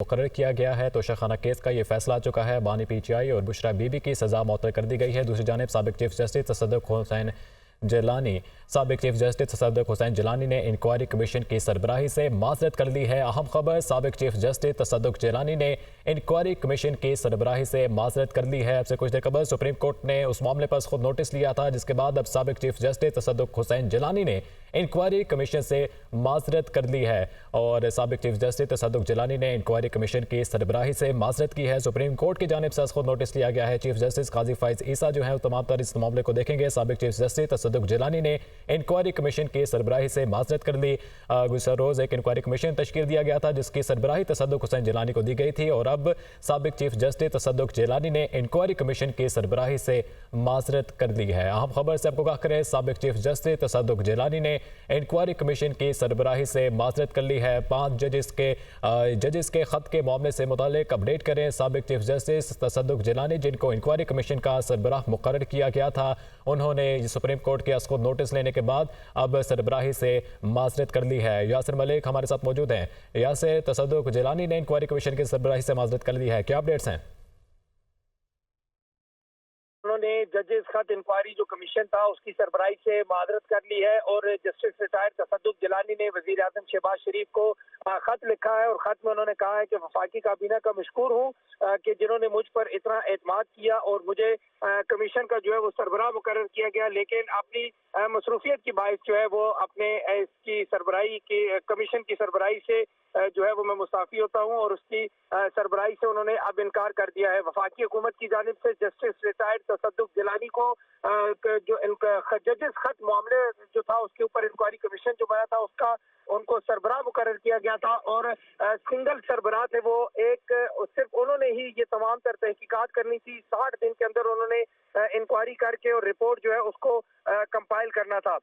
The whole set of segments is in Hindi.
मुकर्रर किया गया है। तोशाखाना केस का ये फैसला आ चुका है। बानी पीटीआई और बुशरा बीबी की सजा मुअत्तल कर दी गई है। दूसरी जानिब साबिक चीफ जस्टिस तसद्दुक़ हुसैन जिलानी साबिक चीफ जस्टिस तसद्दुक़ हुसैन जिलानी ने इंक्वायरी कमीशन की सरबराही से माजरत कर ली है। अहम खबर, साबिक चीफ जस्टिस तसद्दुक़ जिलानी ने इंक्वायरी कमीशन की सरबराही से माजरत कर ली है। अब से कुछ देर कबल सुप्रीम कोर्ट ने उस मामले पर खुद नोटिस लिया था, जिसके बाद अब साबिक चीफ जस्टिस तसद्दुक़ हुसैन जिलानी ने इंक्वायरी कमीशन से माजरत कर ली है। और साबिक चीफ जस्टिस तसद्दुक़ जिलानी ने इंक्वायरी कमीशन की सरबराही से माजरत की है। सुप्रीम कोर्ट की जानिब से खुद नोटिस लिया गया है। चीफ जस्टिस काजी फाइज ईसा जो है तमाम तर इस मामले को देखेंगे। साबिक चीफ जस्टिस तसद्दुक़ जिलानी ने इंक्वायरी कमीशन की सरबराही से माजरत कर ली। गुज़श्ता रोज़ एक इंक्वायरी कमीशन तश्कील दिया गया था, जिसकी सरबराही तसद्दुक़ हुसैन जिलानी को दी गई थी, और अब साबिक चीफ जस्टिस तसद्दुक़ जिलानी ने इंक्वायरी कमीशन की सरबराही से माजरत कर ली है। अहम खबर से आपको क्या करें, साबिक चीफ जस्टिस तसद्दुक़ जिलानी ने इंक्वायरी कमीशन की सरबराही से माजरत कर ली है। 5 जजेस के खत के मामले से मुतालिक अपडेट करें। साबिक चीफ जस्टिस तसद्दुक़ जिलानी, जिनको इंक्वायरी कमीशन का सरबराह मुकर्रर किया गया था, उन्होंने सुप्रीम कोर्ट के खुद नोटिस लेने के बाद अब सरबराही से माजरत कर ली है। यासिर मलिक हमारे साथ मौजूद हैं। यासिर, तसद्दुक़ जिलानी ने इंक्वायरी कमीशन की सरबराही से माजरत कर ली है, क्या अपडेट्स हैं? उन्होंने जजेस खत इंक्वायरी जो कमीशन था उसकी सरबराही से माजरत कर ली है और जस्टिस रिटायर्ड तसद्दुक़ जिलानी ने वजीर आज़म शहबाज शरीफ को खत लिखा है और खत में उन्होंने कहा है कि वफाकी काबीना का मशकूर हूँ कि जिन्होंने मुझ पर इतना एतमाद किया और मुझे कमीशन का जो है वो सरबराह मुकर्रर किया गया, लेकिन अपनी मसरूफियत की बाइस जो है वो अपने इसकी सरबराही की कमीशन की सरबराही से जो है वो मैं मुस्ताफी होता हूँ और उसकी सरबराही से उन्होंने अब इनकार कर दिया है। वफाकी हुकूमत की जानिब से जस्टिस रिटायर्ड तसद्दुक़ जिलानी को जो जजेस खत मामले जो था उसके ऊपर इंक्वायरी कमीशन जो बना था उसका उनको सरबराह मुकर्रर किया गया था और सिंगल सरबराह थे वो, एक सिर्फ उन्होंने ही ये तमाम तर तहकीकात करनी थी। 60 दिन के अंदर उन्होंने इंक्वायरी करके और रिपोर्ट जो है उसको कंपाइल करना था।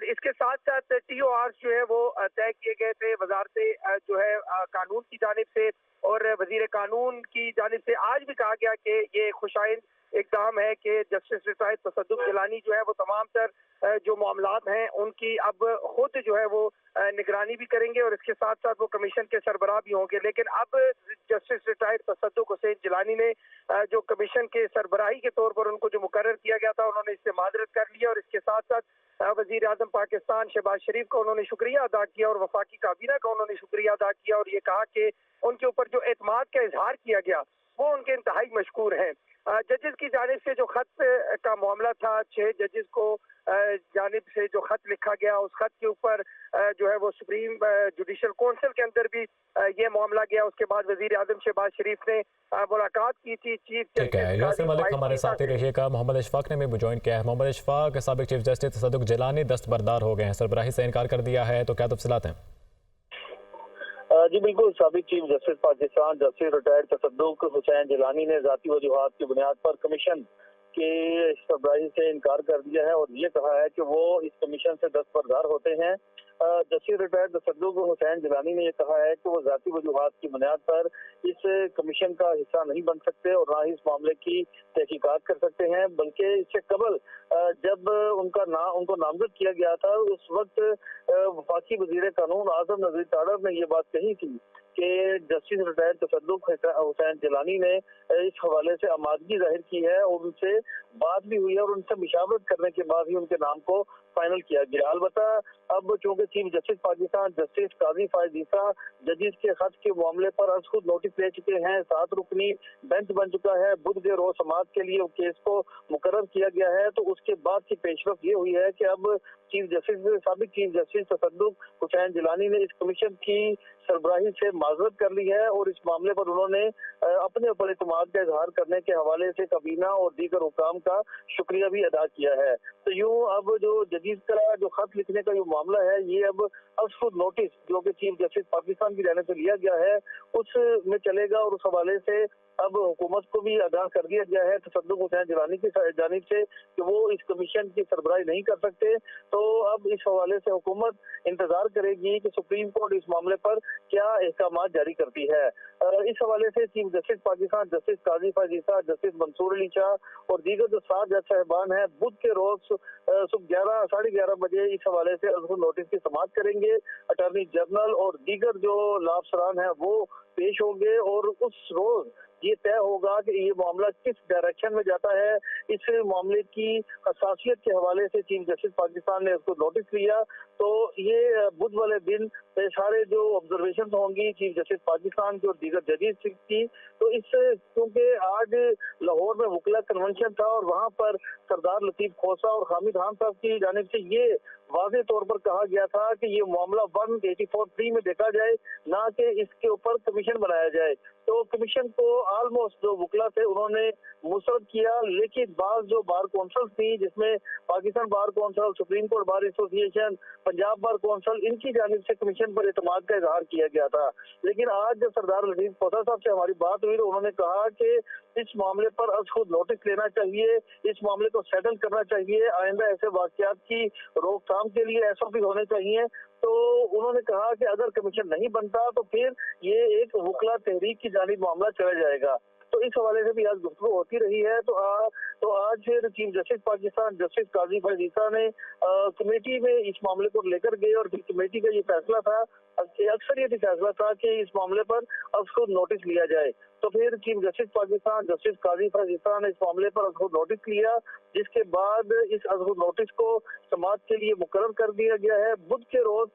इसके साथ साथ TOR जो है वो तय किए गए थे वजारत जो है कानून की जानिब से और वजीर कानून की जानिब से। आज भी कहा गया कि ये खुशाइन इक़दाम है कि जस्टिस रिटायर्ड तसद्दुक़ जिलानी जो है वो तमाम तर जो मामलात हैं उनकी अब खुद जो है वो निगरानी भी करेंगे और इसके साथ साथ वो कमीशन के सरबराह भी होंगे। लेकिन अब जस्टिस रिटायर्ड तसद्दुक़ हुसैन जिलानी ने जो कमीशन के सरबराही के तौर पर उनको जो मुकर्रर किया गया था उन्होंने इससे माजरत कर लिया और इसके साथ साथ वजीर आज़म पाकिस्तान शहबाज शरीफ का उन्होंने शुक्रिया अदा किया और वफाकी काबीना का उन्होंने शुक्रिया अदा किया और ये कहा कि उनके ऊपर जो एतमाद का इजहार किया गया वो उनके इंतहाई मशकूर हैं। जजेस की जानिब से जो खत का मामला था, 6 जजेस को जानिब से जो खत लिखा गया उस खत के ऊपर जो है वो सुप्रीम जुडिशल काउंसिल के अंदर भी ये मामला गया। उसके बाद वजीर आज़म शहबाज शरीफ ने मुलाकात की थी चीफ जस्टिस यासिर मलिक हमारे साथ ही रहिएगा। मोहम्मद इशफाक ने भी ज्वाइन किया है। मोहम्मद इशफाक, साबिक चीफ जस्टिस तसद्दुक़ जिलानी दस्तबरदार हो गए हैं, सरबराही से इनकार कर दिया है, तो क्या तफसीलात हैं? जी बिल्कुल, साबिक chief justice Pakistan justice retired Tassaduq Hussain Jillani ने ज़ाती वजूहात की बुनियाद पर कमीशन के सरबराही से इनकार कर दिया है और ये कहा है कि वो इस कमीशन से दस्तबरदार होते हैं। जस्टिस रिटायर्ड तसद्दुक़ हुसैन जिलानी ने यह कहा है कि वो ज़ाती वजूहात की बुनियाद पर इस कमीशन का हिस्सा नहीं बन सकते और ना ही इस मामले की तहकीकात कर सकते हैं, बल्कि इससे कबल जब उनको नामजद किया गया था उस वक्त वफाकी वजीर कानून आज़म नज़ीर तारड़ ने ये बात कही थी कि जस्टिस रिटायर्ड तसद्दुक़ हुसैन जिलानी ने इस हवाले से आमादगी जाहिर की है और उनसे बात भी हुई है और उनसे मुशावरत करने के बाद ही उनके नाम को फाइनल किया गया। अलबत्ता अब चूंकि चीफ जस्टिस पाकिस्तान जस्टिस काजी फाइज ईसा जजेस के खत के मामले पर आज खुद नोटिस ले चुके हैं, 7 रुकनी बेंच बन चुका है, बुध के रोज समाअत के लिए केस को मुकर्रर किया गया है, तो उसके बाद की पेशरफ ये हुई है कि अब साबिक चीफ जस्टिस तसद्दुक़ हुसैन जिलानी ने इस कमीशन की सरबराही से माजरत कर ली है और इस मामले पर उन्होंने अपने ऊपर एतमाद का इजहार करने के हवाले से काबीना और दीगर हुकाम का शुक्रिया भी अदा किया है। तो यूँ अब जो जजीज का जो खत लिखने का जो मामला है ये अब खुद नोटिस जो कि चीफ जस्टिस पाकिस्तान की जानिब से लिया गया है उसमें चलेगा और उस हवाले से अब हुकूमत को भी आगाह कर दिया गया है तसद्दुक हुसैन जिलानी की जानिब से कि वो इस कमीशन की सरबराही नहीं कर सकते। तो अब इस हवाले से हुकूमत इंतजार करेगी कि सुप्रीम कोर्ट इस मामले पर क्या अहकाम जारी करती है। इस हवाले से चीफ जस्टिस पाकिस्तान जस्टिस काजी फैज ईसा, जस्टिस मंसूर अली शाह और दीगर जो 7 जज साहिबान हैं बुध के रोज सुबह 11 साढ़े 11 बजे इस हवाले से अजहर नोटिस की समाअत करेंगे। अटॉर्नी जनरल और दीगर जो लाफसरान हैं वो पेश होंगे और उस रोज ये तय होगा कि ये मामला किस डायरेक्शन में जाता है। इस मामले की हसासियत के हवाले से चीफ जस्टिस पाकिस्तान ने उसको नोटिस लिया। तो ये बुध वाले दिन सारे जो ऑब्जर्वेशन होंगी चीफ जस्टिस पाकिस्तान की और दीगर जजेस की, तो इससे क्योंकि आज लाहौर में वकला कन्वेंशन था और वहाँ पर सरदार लतीफ खोसा और हामिद खान साहब की जानिब से ये वाज़े तौर पर कहा गया था कि ये मामला 184(3) में देखा जाए, ना कि इसके ऊपर कमीशन बनाया जाए। तो कमीशन को ऑलमोस्ट जो वकला थे उन्होंने मुस्तरद किया, लेकिन बाद जो बार कौंसल थी जिसमें Pakistan bar council, supreme court bar association, Punjab bar council, इनकी जानिब से कमीशन पर एतमाद का इजहार किया गया था। लेकिन आज जब सरदार लतीफ खोसा साहब से हमारी बात हुई तो उन्होंने कहा कि इस मामले पर अब खुद नोटिस लेना चाहिए, इस मामले को सेटल करना चाहिए, आइंदा ऐसे वाकयात की रोकथाम के लिए SOP होने चाहिए। तो उन्होंने कहा कि अगर कमीशन नहीं बनता तो फिर ये एक वकला तहरीक की जानिब मामला चला जाएगा। तो इस हवाले से भी आज गुफ्तगू होती रही है। तो आज फिर चीफ जस्टिस पाकिस्तान जस्टिस काजी फैज ईसा ने कमेटी में इस मामले को लेकर गए और फिर कमेटी का ये फैसला था, अक्सरियती फैसला था कि इस मामले पर अब खुद नोटिस लिया जाए। तो फिर चीफ जस्टिस पाकिस्तान जस्टिस काजी फैज ईसा ने इस मामले पर अब खुद नोटिस लिया, जिसके बाद इस अजहर नोटिस को समाअत के लिए मुकर्रर कर दिया गया है। बुध के रोज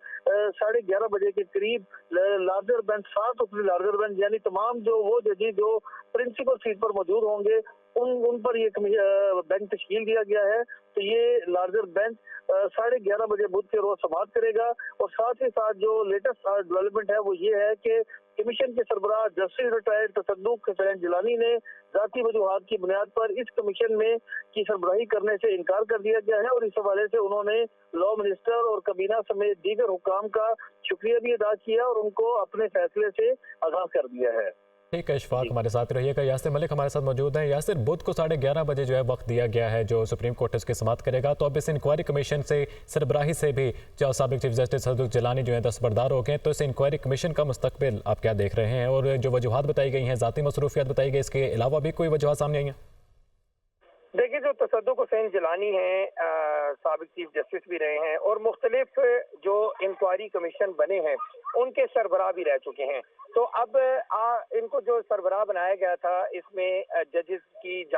11:30 बजे के करीब लार्जर बेंच 7 उपरी लार्जर बेंच यानी तमाम जो वो जजेस जो प्रिंसिपल सीट पर मौजूद होंगे उन पर ये बेंच तश्कील दिया गया है। तो ये लार्जर बेंच 11:30 बजे बुध के रोज समाअत करेगा। और साथ ही साथ जो लेटेस्ट डेवलपमेंट है वो ये है कि कमीशन के सरबराह जस्टिस रिटायर्ड तसद्दुक हुसैन जिलानी ने जाती वजूहात की बुनियाद पर इस कमीशन में की सरबराही करने से इनकार कर दिया गया है और इस हवाले से उन्होंने लॉ मिनिस्टर और कबीना समेत दीगर हुक्काम का शुक्रिया भी अदा किया और उनको अपने फैसले से आगाह कर दिया है। ठीक है, इशफाक हमारे साथ रहिएगा। यासिर मलिक हमारे साथ मौजूद हैं। यासिर, बुध को 11:30 बजे जो है वक्त दिया गया है जो सुप्रीम कोर्ट इसकी समाअत करेगा, तो अब इस इंक्वायरी कमीशन से सरबराही से भी जो साबिक चीफ जस्टिस तसद्दुक जिलानी जो है दस्तबरदार हो गए। तो इस इंक्वायरी कमीशन का मुस्तकबिल आप क्या देख रहे हैं और जो वजूहात बताई गई हैं, ज़ाती मसरूफियात बताई गई, इसके अलावा भी कोई वजूहात सामने आई हैं? देखिए, जो तसद्दुक हुसैन जिलानी हैं साबिक चीफ जस्टिस भी रहे हैं और मुख्तलिफ जो इंक्वायरी कमीशन बने हैं उनके सरबराह भी रह चुके हैं। तो अब इनको जो सरबराह बनाया गया था इसमें जजेस की